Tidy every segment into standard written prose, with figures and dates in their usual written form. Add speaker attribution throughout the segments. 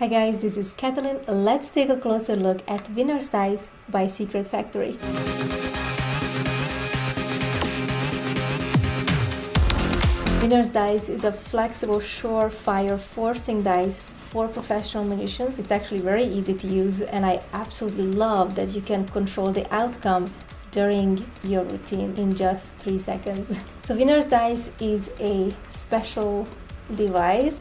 Speaker 1: Hi guys, this is Katalin. Let's take a closer look at Winner's Dice by Secret Factory. Winner's Dice is a flexible, surefire forcing dice for professional musicians. It's actually very easy to use, and I absolutely love that you can control the outcome during your routine in just 3 seconds. So Winner's Dice is a special device.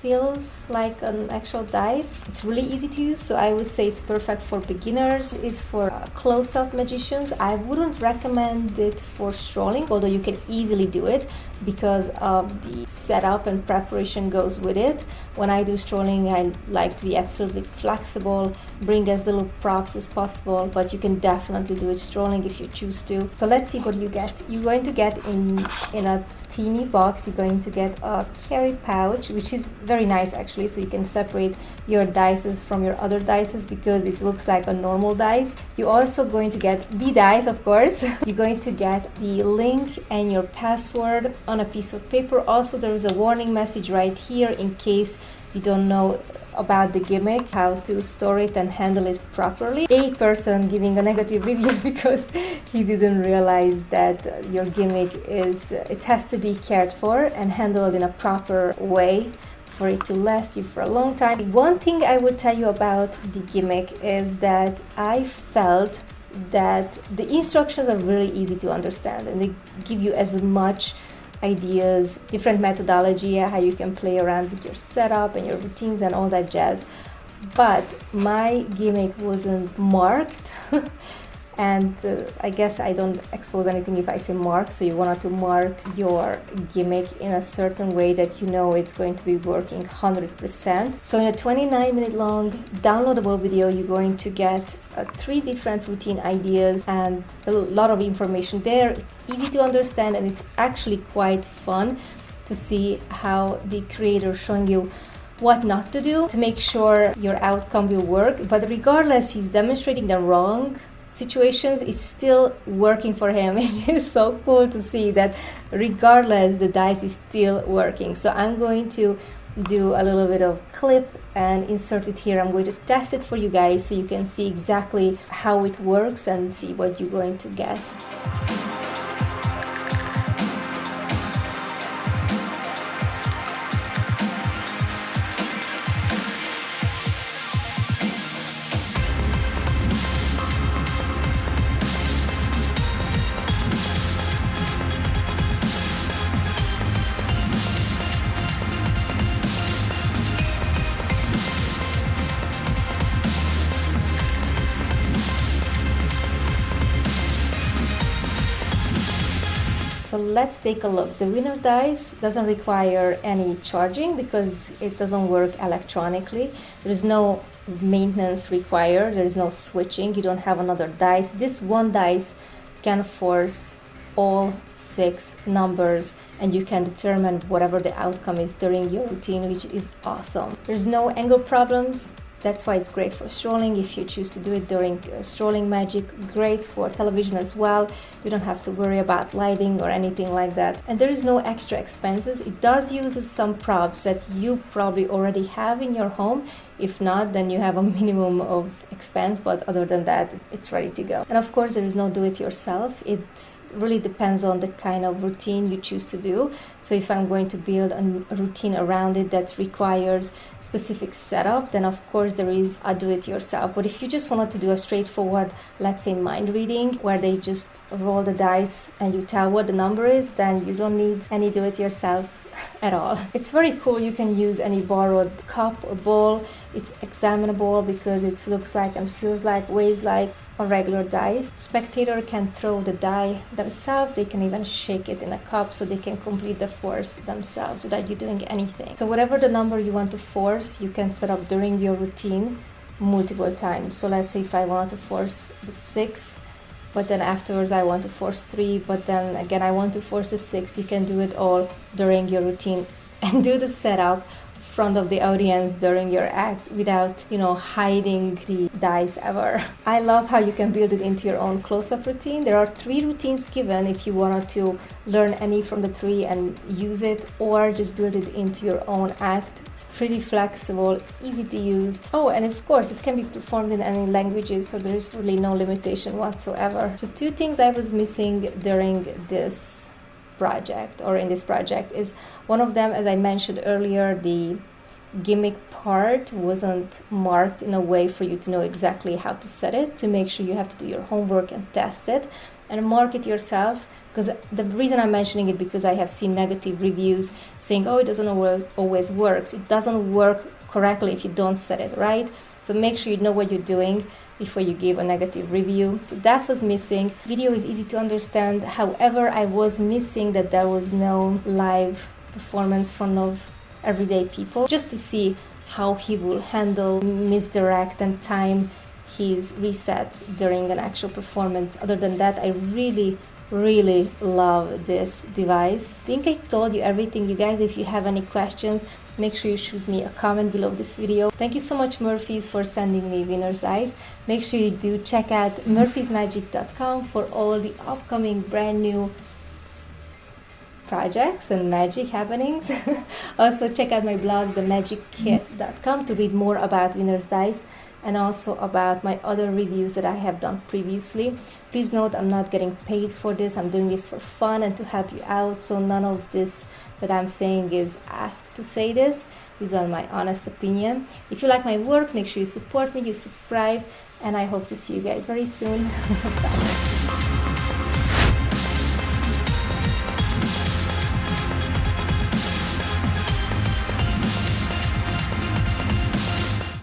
Speaker 1: Feels like an actual dice. It's really easy to use, so I would say it's perfect for beginners. It's for close-up magicians. I wouldn't recommend it for strolling, although you can easily do it because of the setup and preparation goes with it. When I do strolling, I like to be absolutely flexible, bring as little props as possible, but you can definitely do it strolling if you choose to. So let's see what you get. You're going to get in a teeny box, you're going to get a carry pouch, which is very nice actually, so you can separate your dices from your other dices because it looks like a normal dice. You're also going to get the dice, of course. You're going to get the link and your password on a piece of paper. Also, there is a warning message right here in case you don't know about the gimmick, how to store it and handle it properly. A person giving a negative review because he didn't realize that your gimmick it has to be cared for and handled in a proper way for it to last you for a long time. One thing I would tell you about the gimmick is that I felt that the instructions are really easy to understand and they give you as much ideas, different methodology, how you can play around with your setup and your routines and all that jazz. But my gimmick wasn't marked and I guess I don't expose anything if I say mark, so you wanted to mark your gimmick in a certain way that you know it's going to be working 100%. So in a 29-minute long downloadable video, you're going to get 3 different routine ideas and a lot of information there. It's easy to understand and it's actually quite fun to see how the creator is showing you what not to do to make sure your outcome will work. But regardless, he's demonstrating the wrong situations, it's still working for him. It is so cool to see that regardless, the dice is still working. So I'm going to do a little bit of clip and insert it here. I'm going to test it for you guys so you can see exactly how it works and see what you're going to get. So let's take a look. The Winner Dice doesn't require any charging because it doesn't work electronically. There is no maintenance required. There is no switching. You don't have another dice. This one dice can force all 6 numbers and you can determine whatever the outcome is during your routine, which is awesome. There's no angle problems. That's why it's great for strolling if you choose to do it during strolling magic. Great for television as well. You don't have to worry about lighting or anything like that. And there is no extra expenses. It does use some props that you probably already have in your home. If not, then you have a minimum of expense, but other than that, it's ready to go. And of course, there is no do-it-yourself. It really depends on the kind of routine you choose to do. So if I'm going to build a routine around it that requires specific setup, then of course there is a do-it-yourself. But if you just wanted to do a straightforward, let's say mind reading, where they just roll the dice and you tell what the number is, then you don't need any do-it-yourself at all. It's very cool. You can use any borrowed cup or bowl. It's examinable because it looks like and feels like, weighs like a regular dice. Spectator can throw the die themselves. They can even shake it in a cup so they can complete the force themselves without you doing anything. So whatever the number you want to force, you can set up during your routine multiple times. So let's say if I want to force the 6, but then afterwards I want to force 3, but then again I want to force the 6. You can do it all during your routine and do the setup front of the audience during your act without, hiding the dice ever. I love how you can build it into your own close-up routine. There are 3 routines given if you wanted to learn any from the 3 and use it, or just build it into your own act. It's pretty flexible, easy to use. Oh, and of course it can be performed in any languages, so there is really no limitation whatsoever. So 2 things I was missing during this project, or in this project, is one of them, as I mentioned earlier, the gimmick part wasn't marked in a way for you to know exactly how to set it, to make sure you have to do your homework and test it and mark it yourself. Because the reason I'm mentioning it, because I have seen negative reviews saying, oh, it doesn't always works. It doesn't work correctly if you don't set it right. So make sure you know what you're doing before you give a negative review. So that was missing. Video is easy to understand. However, I was missing that there was no live performance in front of everyday people, just to see how he will handle, misdirect, and time his resets during an actual performance. Other than that, I really love this device. I think I told you everything, you guys. If you have any questions, make sure you shoot me a comment below this video. Thank you so much, Murphy's, for sending me winner's dice. Make sure you do check out murphysmagic.com for all the upcoming brand new projects and magic happenings. Also check out my blog, themagickit.com, to read more about winner's dice and also about my other reviews that I have done previously. Please note, I'm not getting paid for this. I'm doing this for fun and to help you out, so none of this that I'm saying is asked to say this. These are my honest opinion. If you like my work, make sure you support me, you subscribe, and I hope to see you guys very soon. Bye.